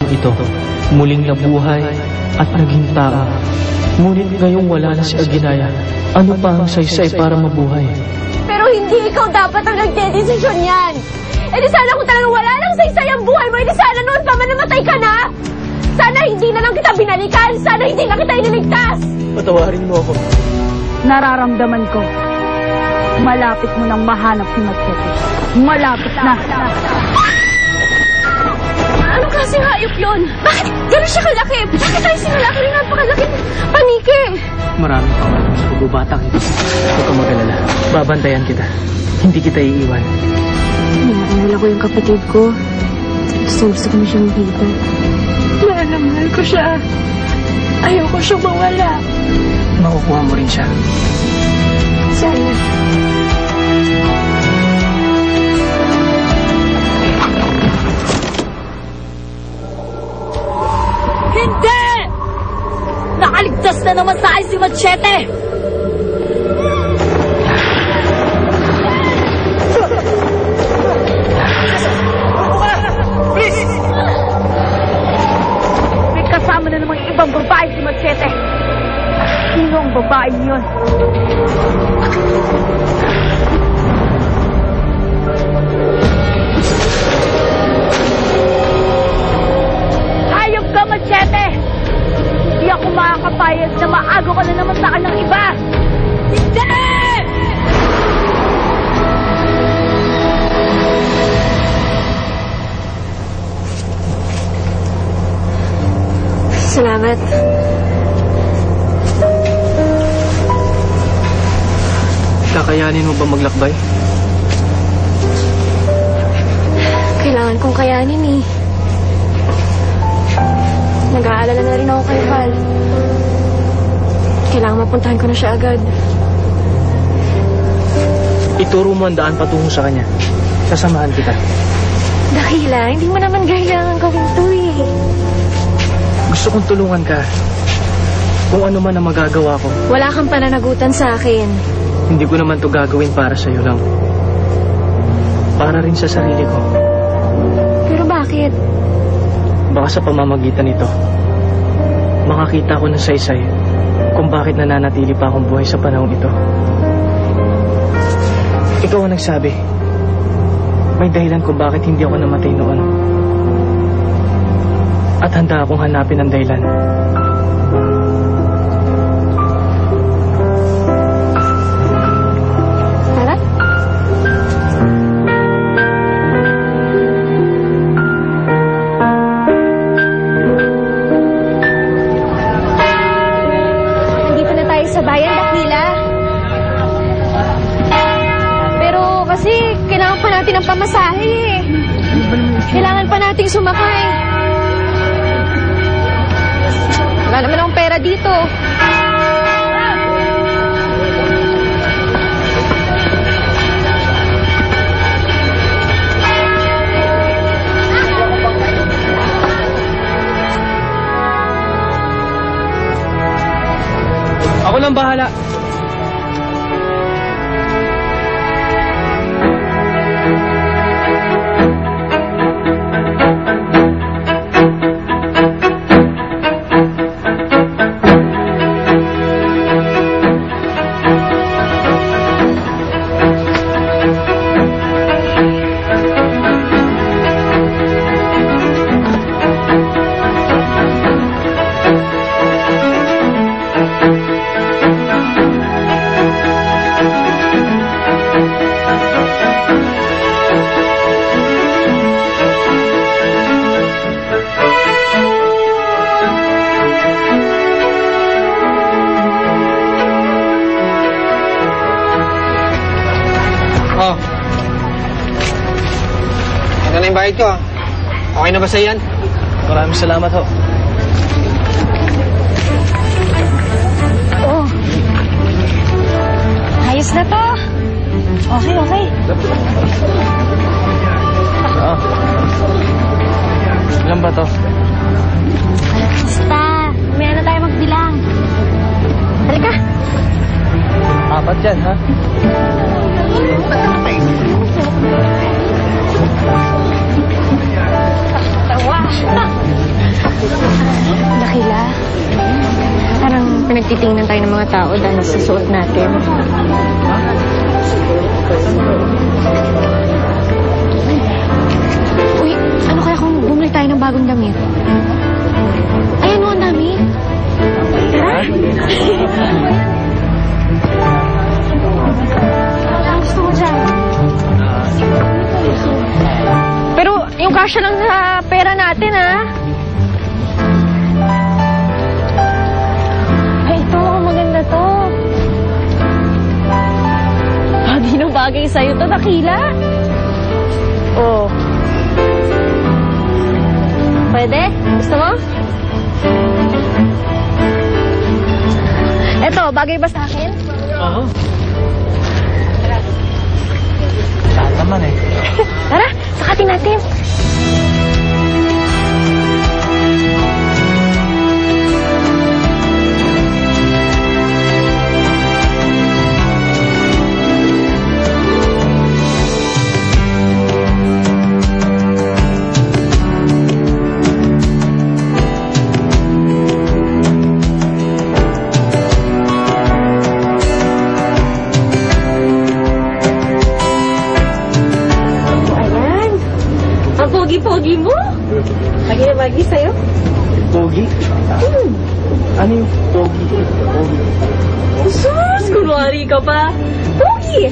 ito, muling nabuhay at naging tao. Ngunit ngayong wala na si Aguinaldo, ano pa ang saysay para mabuhay? Pero hindi ikaw dapat ang nagdedesisyon yan. E di sana kung talagang wala nang saysay ang buhay mo, e di sana noon pa man namatay ka na. Sana hindi na lang kita binalikan. Sana hindi na kita iniligtas. Patawarin mo ako. Nararamdaman ko. Malapit mo nang mahanap si Machete. Malapit na. Anong klaseng hayop yun? Bakit gano'n siya kalaki? Bakit tayo sinalaki rin napakalaki paniki? Maraming pangalan sa pagbubatang ito. Huwag kang mag-alala. Babantayan kita. Hindi kita iiwan. Naalala ko yung kapatid ko. Gusto ko na siyang makita. Mahal ko siya. Ayoko siyang mawala. Makukuha mo rin siya. Sana. Hindi! Nakaligtas na naman sa akin si Machete! May kasama na namang ibang babae si Machete. Sino ang babae yun? Hayop ka, Machete! Hindi ako makakapayag na maago ka na naman sa akin ng iba! Hindi! Salamat. Kakayanin mo ba maglakbay? Kailangan kong kayanin eh. Nag-aalala na rin ako kay Val. Kailangan mapuntahan ko na siya agad. Ituro mo ang daan patungo sa kanya. Sasamahan kita. Dakila, hindi mo naman kailangan gawin to eh. Gusto kong tulungan ka. Kung ano man ang magagawa ko. Wala kang pananagutan sa akin. Hindi ko naman to gagawin para sa'yo lang. Para rin sa sarili ko. Pero bakit? Baka sa pamamagitan nito, makakita ko ng saysay kung bakit nananatili pa akong buhay sa panahon ito. Ikaw ang nagsabi. May dahilan kung bakit hindi ako namatay noon. At handa akong hanapin ang dahilan. Tara? Nandito na tayo sa bayan, Dakila. Pero kasi kailangan pa natin ng pamasahe eh. Kailangan pa nating sumakay. Wala naman akong pera dito. Ako lang bahala. Yung bayad ko, okay na ba sa'yo yan? Maraming salamat ho. Oh. Ayos na to. Okay, okay. Ah. Ilan ba to? Basta, may na tayo magbilang. Halika. 4 yan, ha? Tawa. Parang pinagtitingnan tayo ng mga tao dahil sa suot natin. Uy, ano kaya kung bumili tayo ng bagong damit? Ayan mo, ang dami. Tara. Ang gusto ko dyan. Pero yung kasya lang sa pera natin, ha? Ay, ito. Maganda to. Bagay na bagay sa'yo to, Dakila. Oh. Pwede? Gusto mo? Eto, bagay ba sa akin? Oo. Saan naman eh. Tara, sakatin natin. Pogi mo? Lagi na bagi sa'yo? Pogi? Ano yung pogi? Pogi. Sus! Kunwari ka pa. Pogi!